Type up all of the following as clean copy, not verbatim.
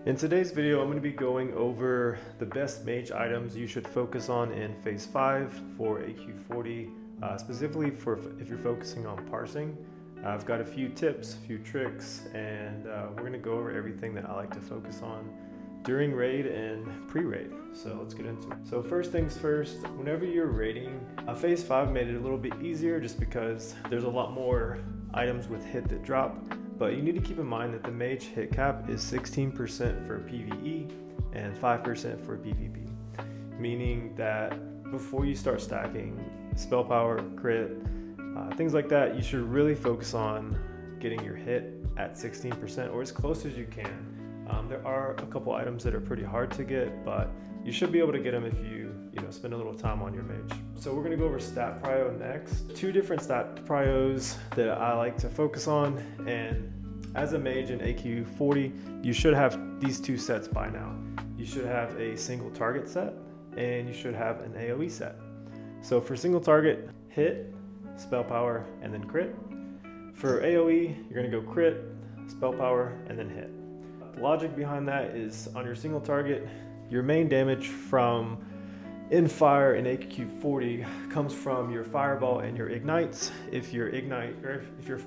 In today's video, I'm going to be going over the best mage items you should focus on in Phase 5 for AQ40, specifically for if you're focusing on parsing. I've got a few tips, a few tricks, and we're going to go over everything that I like to focus on during raid and pre-raid. So let's get into it. So first things first, whenever you're raiding, Phase 5 made it a little bit easier just because there's a lot more items with hit that drop. But you need to keep in mind that the mage hit cap is 16% for PvE and 5% for PvP. Meaning that before you start stacking spell power, crit, things like that, you should really focus on getting your hit at 16% or as close as you can. There are a couple items that are pretty hard to get, but you should be able to get them if you spend a little time on your mage. So we're going to go over stat prio next. Two different stat prios that I like to focus on, and as a mage in AQ40, you should have these two sets by now. You should have a single target set, and you should have an AoE set. So for single target, hit, spell power, and then crit. For AoE, you're going to go crit, spell power, and then hit. The logic behind that is on your single target, your main damage from in fire in AQ40 comes from your fireball and your ignites. If your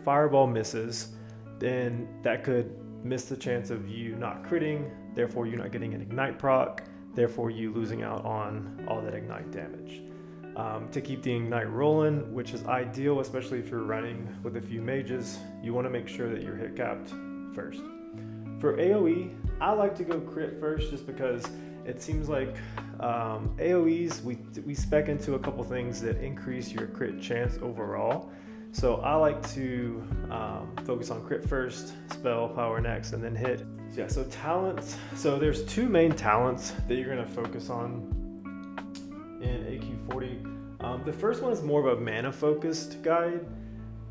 fireball misses, then that could miss the chance of you not critting, therefore you not getting an ignite proc, therefore you losing out on all that ignite damage. To keep the ignite rolling, which is ideal, especially if you're running with a few mages, you want to make sure that you're hit capped first. For AoE, I like to go crit first just because it seems like AoEs, we spec into a couple things that increase your crit chance overall. So I like to focus on crit first, spell power next, and then hit. Yeah, so talents. So there's two main talents that you're gonna focus on in AQ40. The first one is more of a mana focused guide.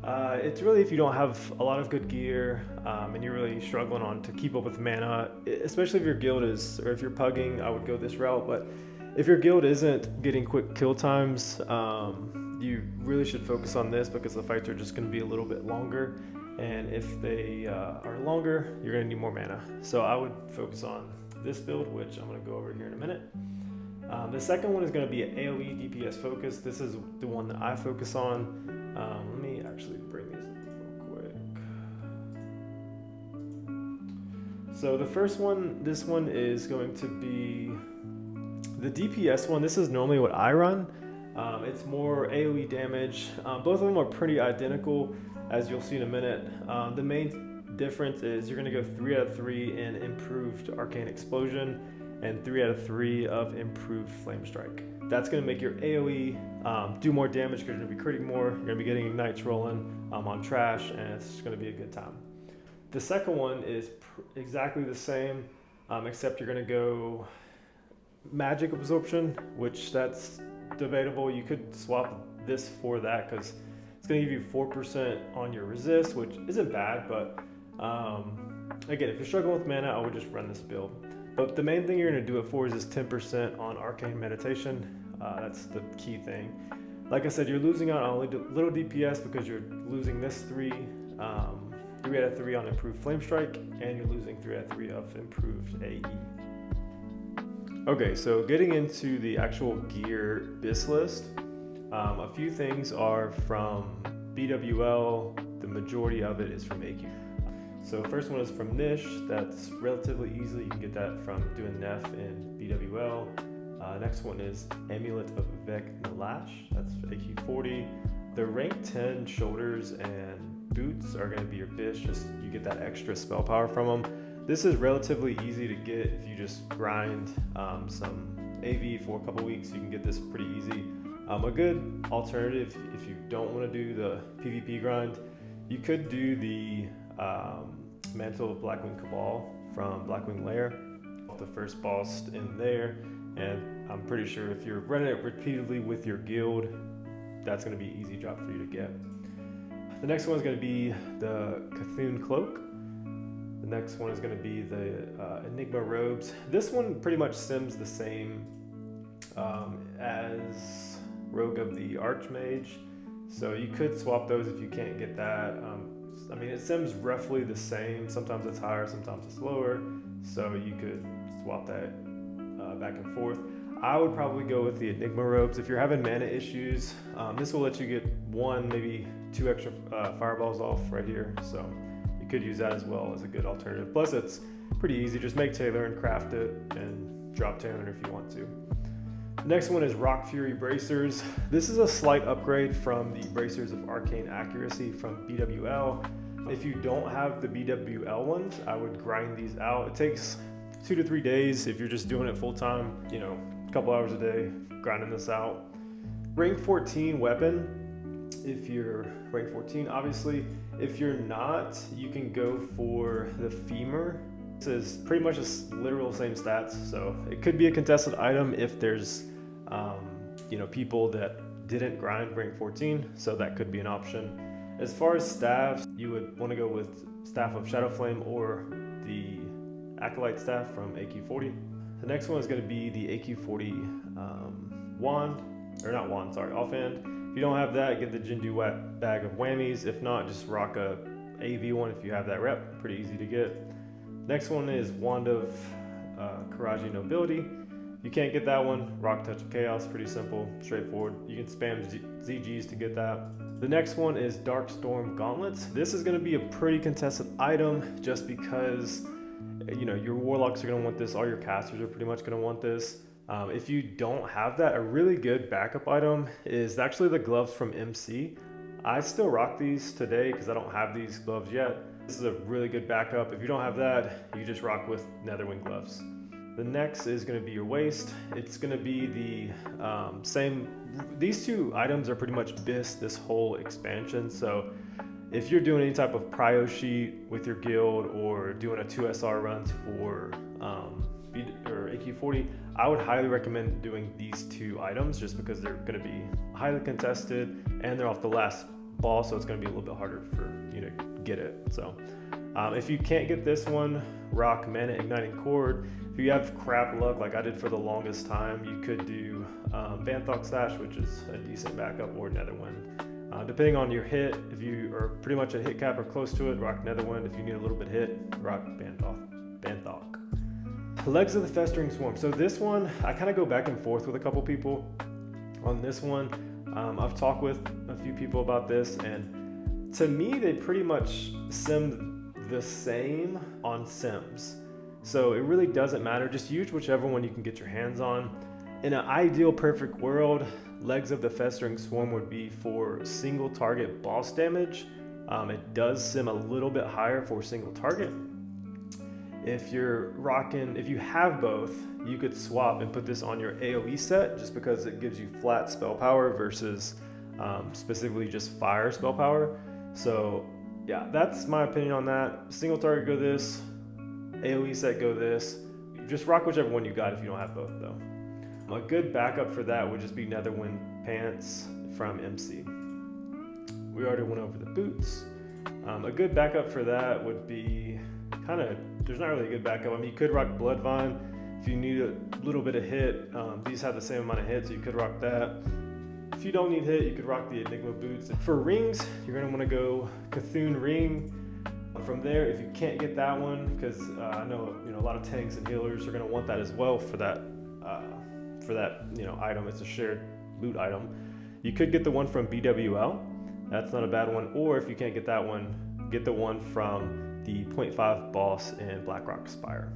It's really if you don't have a lot of good gear and you're really struggling on to keep up with mana, especially if your guild is, or if you're pugging, I would go this route. But if your guild isn't getting quick kill times, you really should focus on this because the fights are just going to be a little bit longer. And if they are longer, you're going to need more mana. So I would focus on this build, which I'm going to go over here in a minute. The second one is going to be an AoE DPS focus. This is the one that I focus on. Let me actually bring these up real quick. So the first one, this one is going to be the DPS one. This is normally what I run. It's more AoE damage. Both of them are pretty identical, as you'll see in a minute. The main difference is you're going to go 3 out of 3 in improved Arcane Explosion and 3 out of 3 of improved Flame Strike. That's going to make your AoE do more damage because you're going to be critting more, you're going to be getting ignites rolling on trash, and it's going to be a good time. The second one is exactly the same, except you're going to go Magic Absorption, which that's debatable. You could swap this for that because it's going to give you 4% on your resist, which isn't bad, but again, if you're struggling with mana, I would just run this build. But the main thing you're going to do it for is this 10% on Arcane Meditation. That's the key thing. Like I said, you're losing out on only little DPS because you're losing this 3 out of 3 on improved Flame Strike, and you're losing 3 out of 3 of improved AE. Okay, so getting into the actual gear BIS list, a few things are from BWL, the majority of it is from AQ. So first one is from Niche, that's relatively easy, you can get that from doing Nef in BWL. Next one is Amulet of Vec Nalash, that's AQ40. The rank 10 shoulders and boots are going to be your BIS, just you get that extra spell power from them. This is relatively easy to get if you just grind some AV for a couple weeks. You can get this pretty easy. A good alternative if you don't want to do the PvP grind, you could do the Mantle of Blackwing Cabal from Blackwing Lair, the first boss in there, and I'm pretty sure if you're running it repeatedly with your guild, that's going to be an easy drop for you to get. The next one is going to be the Cthulhu Cloak. The next one is going to be the Enigma Robes. This one pretty much sims the same as Rogue of the Archmage, so you could swap those if you can't get that. I mean, it sims roughly the same. Sometimes it's higher, sometimes it's lower. So you could swap that back and forth. I would probably go with the Enigma robes. If you're having mana issues, this will let you get 1, maybe 2 extra fireballs off right here. So you could use that as well as a good alternative. Plus it's pretty easy. Just make Taylor and craft it and drop Taylor if you want to. The next one is Rock Fury Bracers. This is a slight upgrade from the Bracers of Arcane Accuracy from BWL. If you don't have the BWL ones, I would grind these out. It takes 2 to 3 days if you're just doing it full time, you know, a couple hours a day, grinding this out. Rank 14 weapon, if you're rank 14, obviously. If you're not, you can go for the Femur. This is pretty much a literal same stats, so it could be a contested item if there's you know, people that didn't grind rank 14, so that could be an option. As far as staffs, you would want to go with Staff of Shadowflame or the Acolyte staff from AQ40. The next one is going to be the AQ40 wand, or not wand, sorry, offhand. If you don't have that, get the Jindu bag of whammies. If not, just rock a AV one if you have that rep. Pretty easy to get. Next one is Wand of Karaji Nobility. You can't get that one, rock Touch of Chaos. Pretty simple, straightforward. You can spam ZGs to get that. The next one is Dark Storm Gauntlets. This is going to be a pretty contested item just because, you know, your warlocks are going to want this, all your casters are pretty much going to want this. If you don't have that, a really good backup item is actually the gloves from MC. I still rock these today because I don't have these gloves yet. This is a really good backup. If you don't have that, you just rock with Netherwind gloves. The next is going to be your waist. It's going to be the same. These 2 items are pretty much this whole expansion. So if you're doing any type of prio sheet with your guild or doing a 2SR runs for or AQ40, I would highly recommend doing these 2 items just because they're going to be highly contested and they're off the last ball, so it's going to be a little bit harder for you to get it. So if you can't get this one, rock Mana Igniting Cord. If you have crap luck like I did for the longest time, you could do Banthok Stash, which is a decent backup, or Netherwind. Depending on your hit, if you are pretty much at hit cap or close to it, rock Netherwind. If you need a little bit hit, rock Banthok. Legs of the Festering Swarm. So this one, I kind of go back and forth with a couple people on this one. I've talked with a few people about this, and to me, they pretty much sim the same on sims. So it really doesn't matter. Just use whichever one you can get your hands on. In an ideal perfect world, Legs of the Festering Swarm would be for single target boss damage. It does sim a little bit higher for single target. If you have both, you could swap and put this on your AoE set just because it gives you flat spell power versus specifically just fire spell power. So yeah, that's my opinion on that. Single target, go this. AoE set, go this. Just rock whichever one you got if you don't have both though. A good backup for that would just be Netherwind Pants from MC. We already went over the boots. A good backup for that would be there's not really a good backup. I mean, you could rock Bloodvine if you need a little bit of hit. These have the same amount of hit, so you could rock that. If you don't need hit, you could rock the Enigma boots. For rings, you're going to want to go Cthulhu ring. From there, if you can't get that one, because I know a lot of tanks and healers are going to want that as well for that item. It's a shared loot item. You could get the one from BWL. That's not a bad one. Or if you can't get that one, get the one from the 0.5 boss in Blackrock Spire.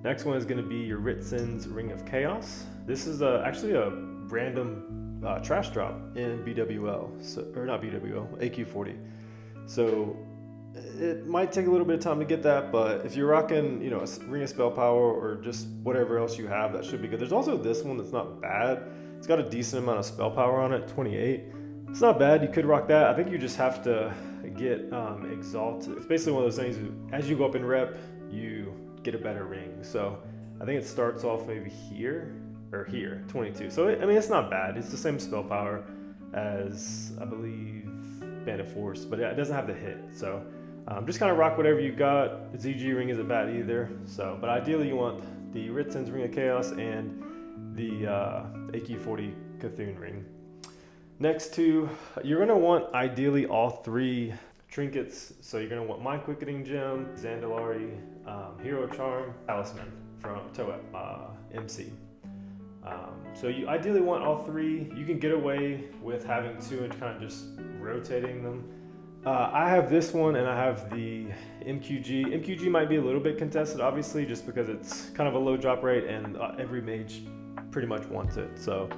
Next one is going to be your Ritzen's Ring of Chaos. This is actually a random trash drop in BWL, or not BWL, AQ40. So it might take a little bit of time to get that, but if you're rocking, a Ring of Spell Power or just whatever else you have, that should be good. There's also this one that's not bad. It's got a decent amount of spell power on it, 28. It's not bad. You could rock that. I think you just have to get Exalted. It's basically one of those things, as you go up in rep, you get a better ring. So I think it starts off maybe here or here, 22. So it's not bad. It's the same spell power as, I believe, Band of Force, but it doesn't have the hit. So just kind of rock whatever you got. ZG ring isn't bad either. So, but ideally you want the Ritzen's Ring of Chaos and the AQ40 Cthulhu ring. Next two, you're going to want ideally all 3 Trinkets, so you're going to want Mind Quickening Gem, Zandalari, Hero Charm, Talisman from Toet, MC. So you ideally want all three. You can get away with having two and kind of just rotating them. I have this one and I have the MQG. MQG might be a little bit contested, obviously, just because it's kind of a low drop rate and every mage pretty much wants it. So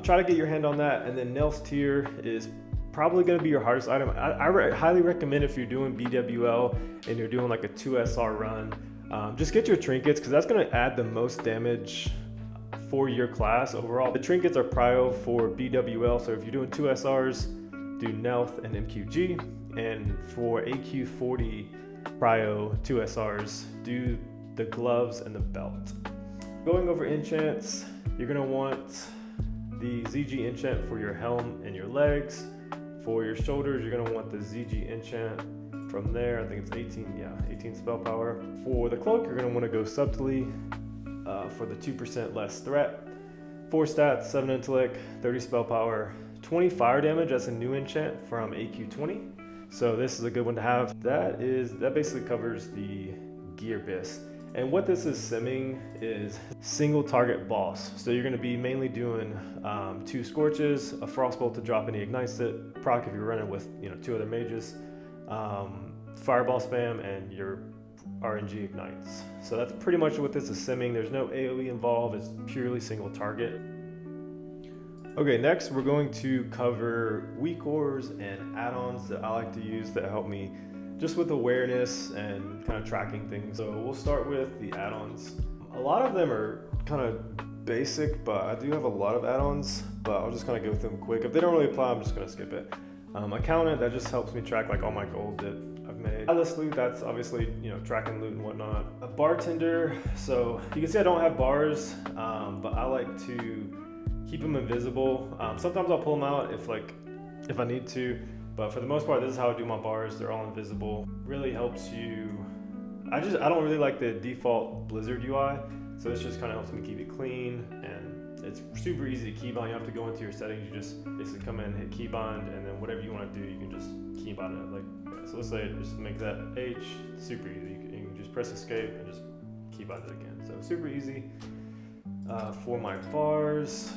try to get your hand on that. And then Nel's Tier is probably going to be your hardest item. I highly recommend if you're doing BWL and you're doing like a 2SR run, just get your trinkets because that's going to add the most damage for your class overall. The trinkets are prio for BWL, so if you're doing 2SRs, do Nelth and MQG, and for AQ40 prio 2SRs, do the gloves and the belt. Going over enchants, you're going to want the ZG enchant for your helm and your legs. For your shoulders, you're going to want the ZG enchant from there. I think it's 18 spell power. For the cloak, you're going to want to go subtly for the 2% less threat. 4 stats, 7 intellect, 30 spell power, 20 fire damage. That's a new enchant from AQ20. So this is a good one to have. That basically covers the gear bis. And what this is simming is single target boss. So you're going to be mainly doing 2 scorches, a frostbolt to drop any ignites it, proc if you're running with 2 other mages, fireball spam, and your RNG ignites. So that's pretty much what this is simming. There's no AoE involved. It's purely single target. Okay, next we're going to cover WeakAuras and add-ons that I like to use that help me just with awareness and kind of tracking things. So we'll start with the add-ons. A lot of them are kind of basic, but I do have a lot of add-ons, but I'll just kind of go through them quick. If they don't really apply, I'm just gonna skip it. Accountant, that just helps me track like all my gold that I've made. Atlas loot, that's obviously, tracking loot and whatnot. A bartender, so you can see I don't have bars, but I like to keep them invisible. Sometimes I'll pull them out if I need to. But for the most part, this is how I do my bars. They're all invisible. Really helps you. I don't really like the default Blizzard UI, so this just kind of helps me keep it clean, and it's super easy to keybind. You have to go into your settings. You just basically come in, hit keybind, and then whatever you want to do, you can just keybind it. So let's say just make that H. Super easy. You can just press escape and just keybind it again. So super easy. For my bars,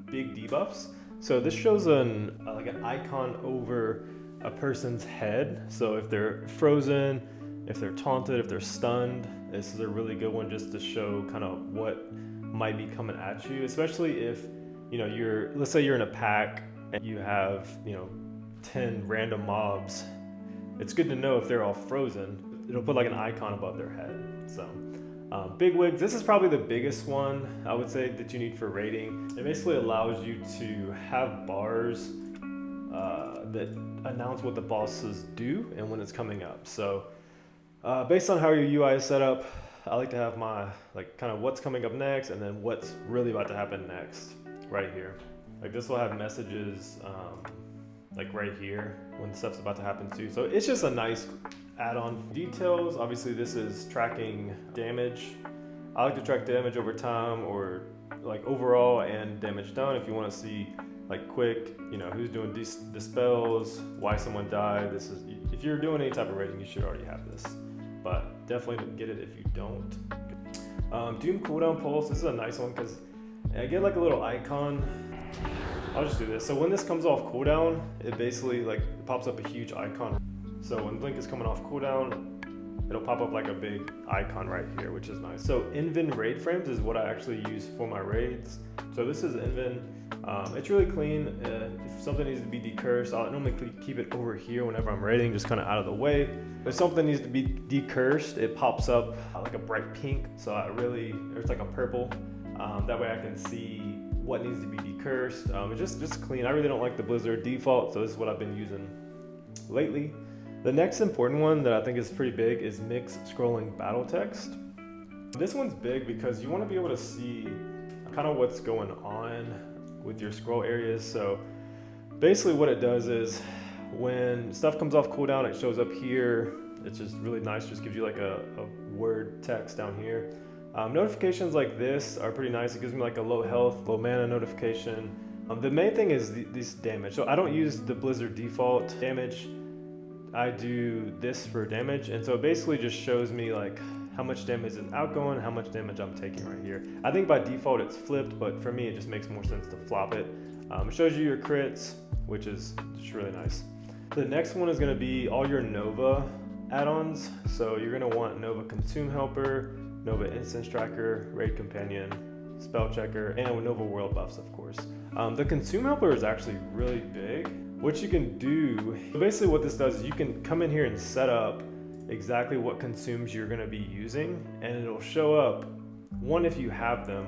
big debuffs. So this shows an icon over a person's head. So if they're frozen, if they're taunted, if they're stunned, this is a really good one just to show kind of what might be coming at you, especially if let's say you're in a pack and you have 10 random mobs. It's good to know if they're all frozen. It'll put like an icon above their head. So big wigs, this is probably the biggest one I would say that you need for raiding. It basically allows you to have bars that announce what the bosses do and when it's coming up. So based on how your UI is set up, I like to have my kind of what's coming up next and then what's really about to happen next right here. Like this will have messages right here when stuff's about to happen too. So it's just a nice add-on. Details, obviously this is tracking damage. I like to track damage over time or overall and damage done. If you want to see quick, who's doing dispels, why someone died. This is, if you're doing any type of rating, you should already have this, but definitely get it if you don't. Doom cooldown pulse, this is a nice one because I get a little icon. I'll just do this. So when this comes off cooldown, it basically it pops up a huge icon. So when Blink is coming off cooldown, it'll pop up a big icon right here, which is nice. So Inven raid frames is what I actually use for my raids. So this is Inven. It's really clean. If something needs to be decursed, I'll normally keep it over here whenever I'm raiding, just kind of out of the way. If something needs to be decursed, it pops up like a bright pink. So it's like a purple. That way I can see what needs to be decursed. It's just clean. I really don't like the Blizzard default, so this is what I've been using lately. The next important one that I think is pretty big is mix scrolling battle text. This one's big because you want to be able to see kind of what's going on with your scroll areas. So basically what it does is when stuff comes off cooldown, it shows up here. It's just really nice, just gives you a word text down here. Notifications like this are pretty nice. It gives me a low health, low mana notification. The main thing is this damage. So I don't use the Blizzard default damage. I do this for damage, and so it basically just shows me like how much damage is outgoing, how much damage I'm taking right here. I think by default it's flipped, but for me it just makes more sense to flop it. It shows you your crits, which is just really nice. The next one is going to be all your Nova add-ons. So you're going to want Nova Consume Helper, Nova Instance Tracker, Raid Companion, Spell Checker, and Nova World buffs, of course. The Consume Helper is actually really big. What you can do, basically what this does is you can come in here and set up exactly what consumes you're going to be using, and it'll show up, one, if you have them,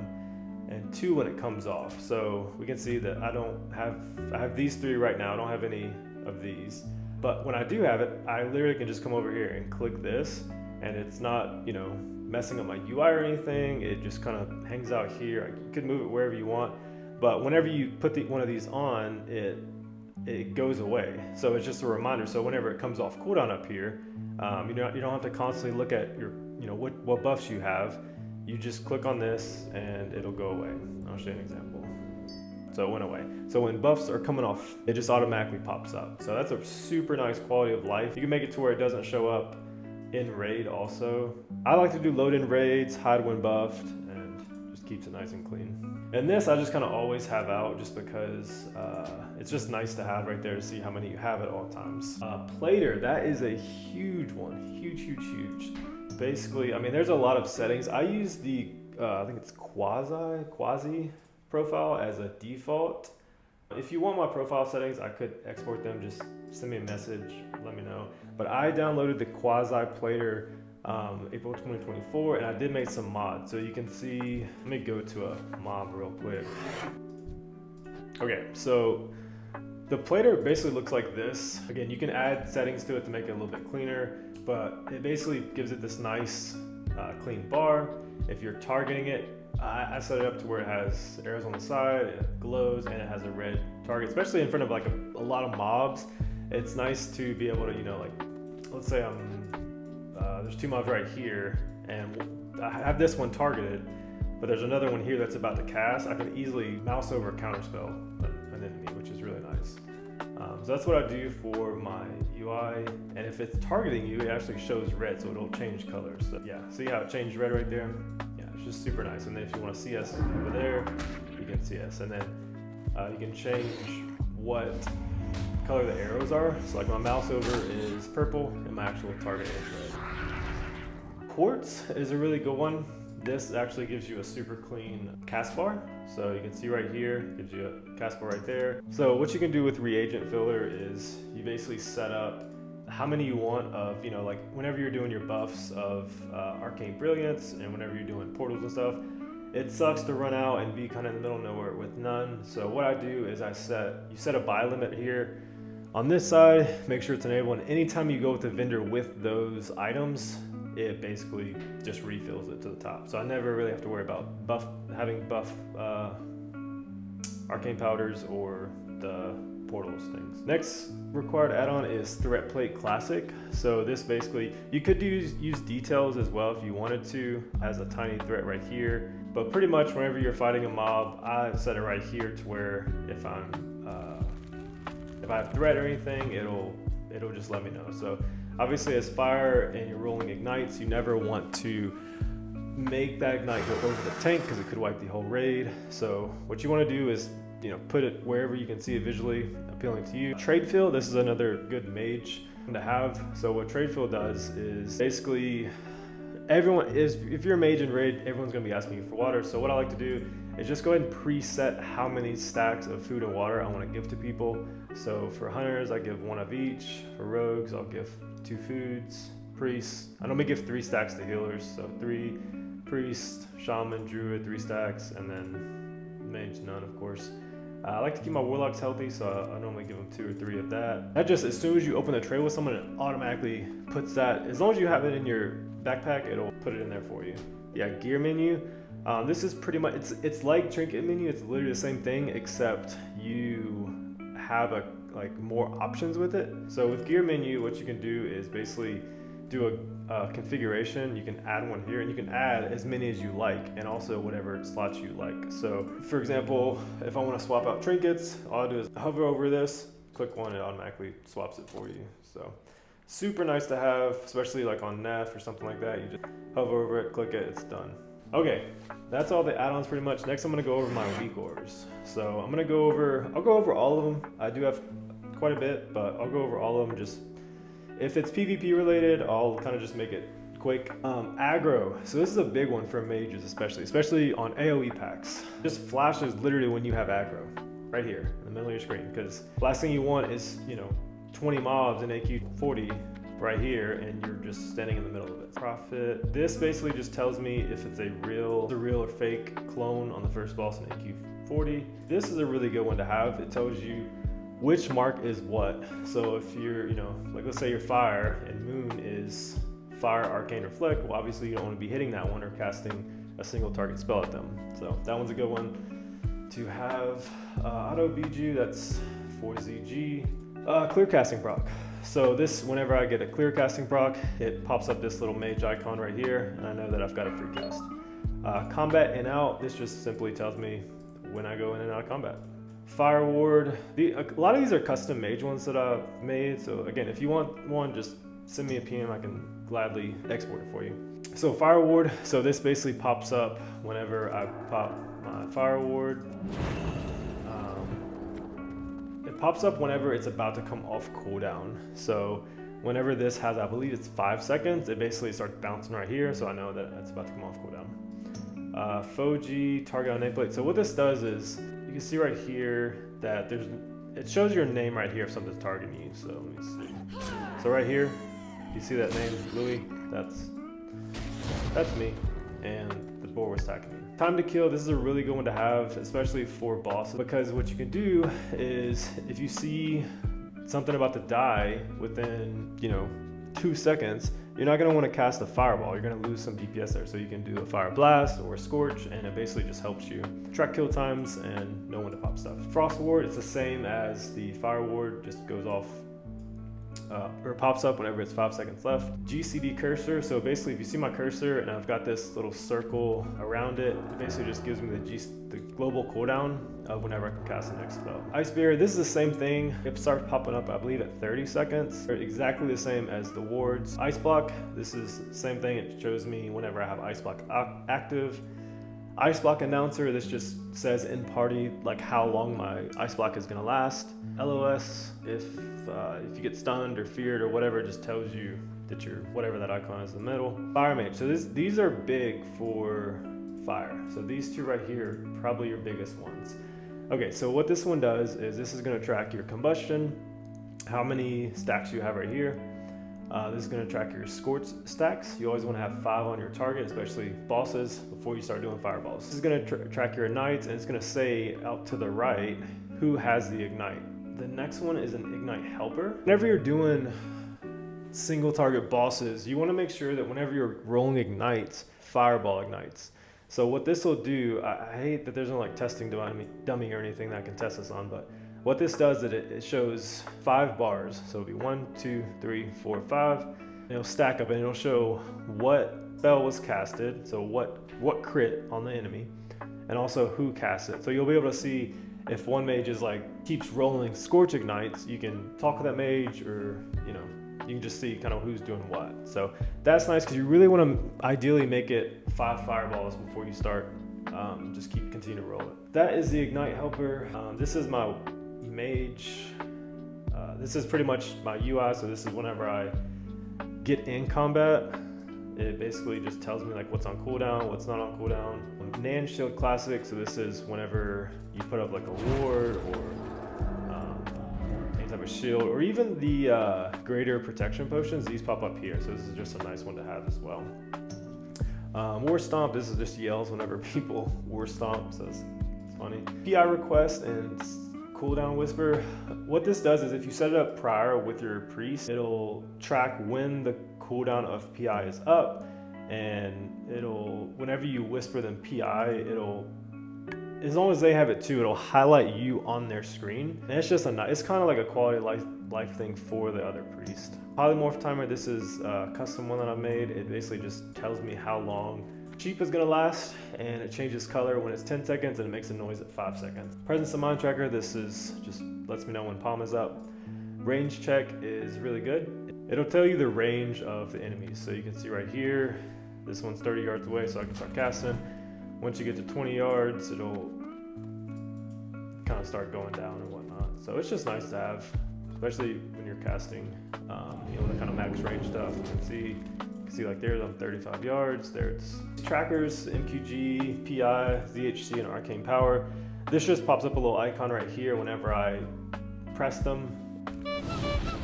and two, when it comes off. So we can see that I have these three right now. I don't have any of these, but when I do have it, I literally can just come over here and click this, and it's not, you know, messing up my UI or anything. It just kind of hangs out here. You could move it wherever you want, but whenever you put one of these on, it goes away. So it's just a reminder. So whenever it comes off cooldown up here, you don't have to constantly look at your, you know, what buffs you have. You just click on this and it'll go away. I'll show you an example. So it went away. So when buffs are coming off, it just automatically pops up. So that's a super nice quality of life. You can make it to where it doesn't show up in raid also. I like to do load in raids, hide when buffed, and just keeps it nice and clean. And this I just kind of always have out just because it's just nice to have right there to see how many you have at all times. Plater, that is a huge one, huge. Basically, I mean, there's a lot of settings. I use the, I think it's quasi profile as a default. If you want my profile settings, I could export them. Just send me a message, let me know. But I downloaded the quasi plater April 2024, and I did make some mods. So you can see, let me go to a mob real quick. Okay, so the plater basically looks like this. Again, you can add settings to it to make it a little bit cleaner, but it basically gives it this nice clean bar. If you're targeting it, I set it up to where it has arrows on the side, it glows, and it has a red target, especially in front of like a lot of mobs. It's nice to be able to, you know, like, let's say there's two mobs right here, and I have this one targeted, but there's another one here that's about to cast. I can easily mouse over counterspell an enemy, which is really nice. So that's what I do for my UI, and if it's targeting you, it actually shows red, so it'll change colors. So yeah, see how it changed red right there? Yeah, it's just super nice. And then if you want to see us over there, you can see us, and then you can change what color the arrows are. So like my mouse over is purple, and my actual target is red. Quartz is a really good one. This actually gives you a super clean cast bar. So you can see right here, gives you a cast bar right there. So what you can do with reagent filler is you basically set up how many you want of, you know, like whenever you're doing your buffs of Arcane Brilliance and whenever you're doing portals and stuff, it sucks to run out and be kind of in the middle of nowhere with none. So what I do is you set a buy limit here. On this side, make sure it's enabled, and anytime you go with the vendor with those items, it basically just refills it to the top. So I never really have to worry about having buff arcane powders or the portals things. Next required add-on is Threat Plate Classic. So this basically, you could use details as well if you wanted to, as a tiny threat right here. But pretty much whenever you're fighting a mob, I've set it right here to where if I have threat or anything, it'll just let me know. So obviously as fire and you're rolling ignites, you never want to make that ignite go over the tank because it could wipe the whole raid. So what you want to do is, you know, put it wherever you can see it visually appealing to you. Trade field, this is another good mage to have. So what trade field does is basically if you're a mage in raid, everyone's going to be asking you for water. So what I like to do is just go ahead and preset how many stacks of food and water I want to give to people. So for hunters, I give one of each. For rogues, I'll give 2 foods. Priests, I normally give 3 stacks to healers. So 3 priest, shaman, druid, 3 stacks, and then mage, none, of course. I like to keep my warlocks healthy, so I normally give them 2 or 3 of that. That just, as soon as you open the tray with someone, it automatically puts that. As long as you have it in your backpack, it'll put it in there for you. Yeah, gear menu. This is pretty much, it's like trinket menu. It's literally the same thing, except you have more options with it. So with gear menu, what you can do is basically do a configuration. You can add one here, and you can add as many as you like, and also whatever slots you like. So for example, if I want to swap out trinkets, all I do is hover over this, click one, it automatically swaps it for you. So Super nice to have, especially like on Neff or something like that. You just hover over it, click it, it's done. Okay, that's all the add-ons pretty much. Next I'm gonna go over my WeakAuras. So I'll go over all of them. I do have quite a bit, but I'll go over all of them. Just if it's PvP related, I'll kind of just make it quick. Aggro. So this is a big one for mages, especially on AoE packs. Just flashes literally when you have aggro, right here in the middle of your screen. Because last thing you want is 20 mobs in AQ40 right here, and you're just standing in the middle of it. Profit. This basically just tells me if it's a real or fake clone on the first boss in AQ40. This is a really good one to have. It tells you which mark is what. So if you're, like let's say your fire and moon is fire, arcane, reflect, well obviously you don't want to be hitting that one or casting a single target spell at them. So that one's a good one to have. Auto BG, that's 4ZG. Clear casting proc. So this, whenever I get a clear casting proc, it pops up this little mage icon right here, and I know that I've got a free cast. Combat in out, this just simply tells me when I go in and out of combat. Fire ward, a lot of these are custom mage ones that I've made. So again, if you want one, just send me a PM, I can gladly export it for you. So fire ward, so this basically pops up whenever I pop my fire ward. It pops up whenever it's about to come off cooldown. So whenever this has, I believe it's 5 seconds, it basically starts bouncing right here, so I know that it's about to come off cooldown. Foji, target on nameplate. So what this does is, you can see right here that it shows your name right here if something's targeting you. So let me see. So right here, you see that name, Louis? That's me, and the boar was attacking me. Time to kill, this is a really good one to have, especially for bosses, because what you can do is if you see something about to die within 2 seconds, you're not going to want to cast a fireball. You're going to lose some DPS there, so you can do a fire blast or a scorch, and it basically just helps you track kill times and know when to pop stuff. Frost ward, it's the same as the fire ward, just goes off or pops up whenever it's 5 seconds left. GCD cursor, so basically if you see my cursor and I've got this little circle around it, it basically just gives me the global cooldown of whenever I can cast the next spell. Ice Barrier, this is the same thing. It starts popping up, I believe, at 30 seconds. They're exactly the same as the wards. Ice Block, this is the same thing. It shows me whenever I have Ice Block active. Ice Block Announcer, this just says in party like how long my Ice Block is gonna last. LOS, if you get stunned or feared or whatever, it just tells you that you're whatever that icon is in the middle. Fire Mage, so these are big for fire. So these two right here are probably your biggest ones. Okay, so what this one does is this is gonna track your combustion, how many stacks you have right here. This is going to track your scorch stacks. You always want to have 5 on your target, especially bosses, before you start doing fireballs. This is going to track your ignites, and it's going to say out to the right who has the ignite. The next one is an ignite helper. Whenever you're doing single target bosses, you want to make sure that whenever you're rolling ignites, fireball ignites. So what this will do, I hate that there's no like testing dummy or anything that I can test this on, but what this does is it shows 5 bars. So it'll be 1, 2, 3, 4, 5. And it'll stack up and it'll show what spell was casted. So what crit on the enemy, and also who cast it. So you'll be able to see if one mage is keeps rolling scorch ignites, you can talk to that mage, or you can just see kind of who's doing what. So that's nice because you really want to ideally make it 5 fireballs before you start. Just continue to roll it. That is the ignite helper. This is my Mage. This is pretty much my UI, so this is whenever I get in combat, it basically just tells me what's on cooldown, what's not on cooldown. Nan Shield Classic, so this is whenever you put up a ward or any type of shield, or even the greater protection potions, these pop up here, so this is just a nice one to have as well. War Stomp, this is just yells whenever people War Stomp, so it's funny. PI request and cooldown whisper. What this does is if you set it up prior with your priest, it'll track when the cooldown of PI is up, and whenever you whisper them PI, as long as they have it too, it'll highlight you on their screen. And it's just it's kind of like a quality life thing for the other priest. Polymorph timer, this is a custom one that I made. It basically just tells me how long Sheep is going to last, and it changes color when it's 10 seconds and it makes a noise at 5 seconds. Presence of Mind Tracker, this is just lets me know when palm is up. Range check is really good. it'll tell you the range of the enemies. So you can see right here, this one's 30 yards away, so I can start casting. Once you get to 20 yards, it'll kind of start going down and whatnot. So it's just nice to have, especially when you're casting, you know, the kind of max range stuff. You can see like there's on 35 yards. There's trackers, MQG, PI, ZHC, and Arcane Power. This just pops up a little icon right here whenever I press them.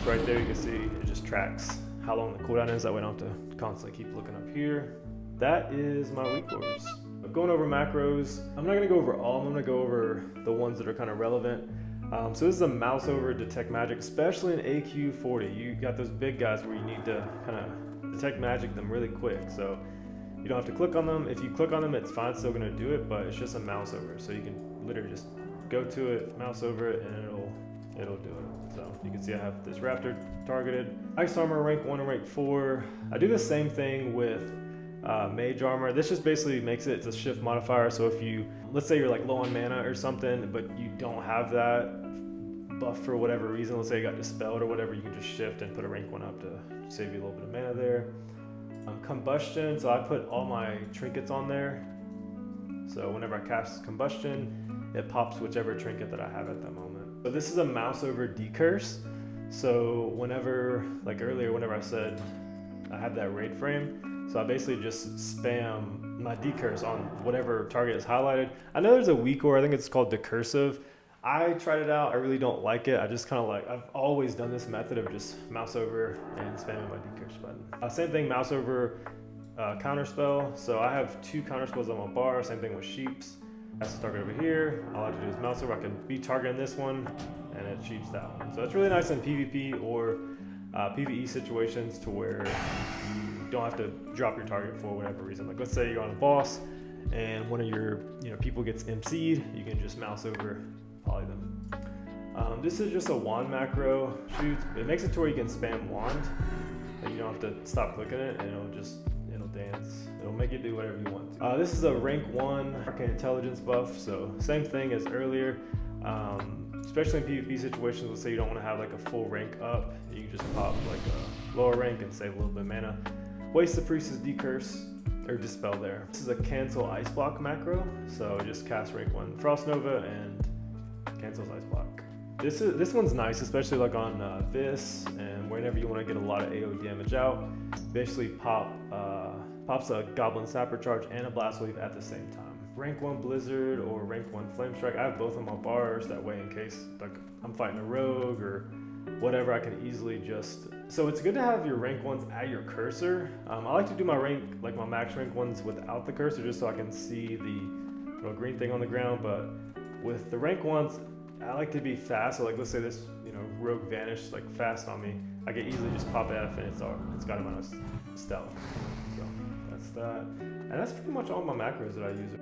So right there you can see it just tracks how long the cooldown is. That way I don't have to constantly keep looking up here. That is my WeakAuras. Going over macros, I'm not going to go over all of them. I'm going to go over the ones that are kind of relevant. So this is a mouse over detect magic, especially in AQ40. You got those big guys where you need to kind of detect magic them really quick. So you don't have to click on them. If you click on them, it's fine, it's still going to do it, but it's just a mouse over. So you can literally just go to it, mouse over it, and it'll do it. So you can see I have this raptor targeted. Ice armor rank 1 and rank 4. I do the same thing with Mage armor. This just basically makes it's a shift modifier. So if you, let's say you're like low on mana or something, but you don't have that buff for whatever reason, let's say you got dispelled or whatever, you can just shift and put a rank 1 up to save you a little bit of mana there. Combustion, so I put all my trinkets on there. So whenever I cast combustion, it pops whichever trinket that I have at that moment. So this is a mouse over decurse. So whenever, like earlier, whenever I said I have that raid frame, so I basically just spam my decurse on whatever target is highlighted. I know there's a WeakAuras, I think it's called decursive. I tried it out, I really don't like it. I just kind of like, I've always done this method of just mouse over and spamming my decurse button. Same thing, mouse over counterspell. So I have 2 counterspells on my bar, same thing with sheeps. That's the target over here. All I have to do is mouse over. I can be targeting this one and it sheeps that one. So it's really nice in PvP or PvE situations to where you don't have to drop your target for whatever reason. Like let's say you're on a boss and one of your people gets MC'd, you can just mouse over poly them. This is just a wand macro. It makes it to where you can spam wand and you don't have to stop clicking it, and it'll dance. It'll make it do whatever you want to. This is a rank 1 arcane intelligence buff. So same thing as earlier. Especially in PvP situations, let's say you don't want to have like a full rank up, you can just pop like a lower rank and save a little bit of mana. Waste the priest's decurse or dispel there. This is a cancel ice block macro, so just cast rank 1 Frost Nova and cancels ice block. This one's nice, especially like on this and whenever you want to get a lot of AoE damage out. Basically pops a Goblin Sapper charge and a Blast Wave at the same time. Rank 1 Blizzard or rank 1 Flame Strike. I have both of my bars, that way in case like I'm fighting a rogue or whatever, I can easily just... So it's good to have your rank 1s at your cursor. I like to do my my max rank 1s without the cursor just so I can see the little green thing on the ground, but with the rank 1s, I like to be fast. So like let's say this rogue vanished like fast on me, I can easily just pop F and it's got him on a stealth. So that's that. And that's pretty much all my macros that I use.